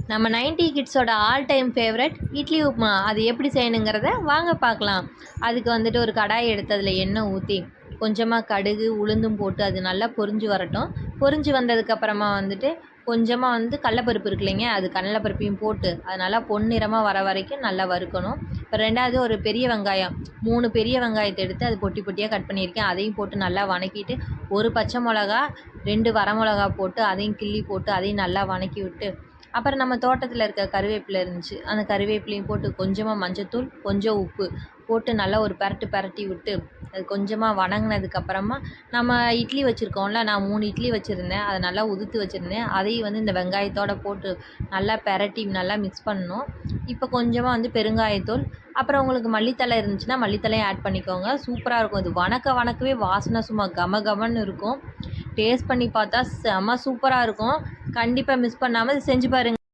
நம்ம 90 கிட்ஸோட all time favourite idli upma அது எப்படி செய்யணுங்கிறத வாங்க பார்க்கலாம். அதுக்கு வந்துட்டு ஒரு கடாய் எடுத்து அதில் எண்ணெய் ஊற்றி கொஞ்சமாக கடுகு உளுந்தும் போட்டு அது நல்லா பொரிஞ்சு வரட்டும். பொரிஞ்சு வந்ததுக்கப்புறமா வந்துட்டு கொஞ்சமாக கடலப்பருப்பு இருக்கு இல்லைங்க, அது கடலப்பருப்பையும் போட்டு அது நல்லா பொன்னிறமாக வர வரைக்கும் நல்லா வறுக்கணும். இப்போ ரெண்டாவது ஒரு பெரிய வெங்காயம் 3 பெரிய வெங்காயத்தை எடுத்து அது பொட்டி பொட்டியாக கட் பண்ணியிருக்கேன், அதையும் போட்டு நல்லா வணக்கிட்டு ஒரு பச்சை மிளகா 2 வரமிளகா போட்டு அதையும் கிள்ளி போட்டு அதையும் நல்லா வணக்கி விட்டு அப்புறம் நம்ம தோட்டத்தில் இருக்க கருவேப்பிலை இருந்துச்சு, அந்த கருவேப்பிலையும் போட்டு கொஞ்சமாக மஞ்சத்தூள் கொஞ்சம் உப்பு போட்டு நல்லா ஒரு பரட்டி விட்டு அது கொஞ்சமாக வணங்கினதுக்கப்புறமா நம்ம இட்லி வச்சுருக்கோம்ல, நான் 3 இட்லி வச்சுருந்தேன், அதை நல்லா உதுத்து வச்சுருந்தேன், அதையும் இந்த வெங்காயத்தோடு போட்டு நல்லா பரட்டி நல்லா மிக்ஸ் பண்ணணும். இப்போ கொஞ்சமாக பெருங்காயத்தூள் அப்புறம் உங்களுக்கு மல்லித்தலை இருந்துச்சுன்னா மல்லித்தலையும் ஆட் பண்ணிக்கோங்க. சூப்பராக இருக்கும். இது வணக்கவே வாசனை சும்மா கம கமன்னு இருக்கும். டேஸ்ட் பண்ணி பார்த்தா செம சூப்பராக இருக்கும். கண்டிப்பாக மிஸ் பண்ணாமல் செஞ்சு பாருங்கள்.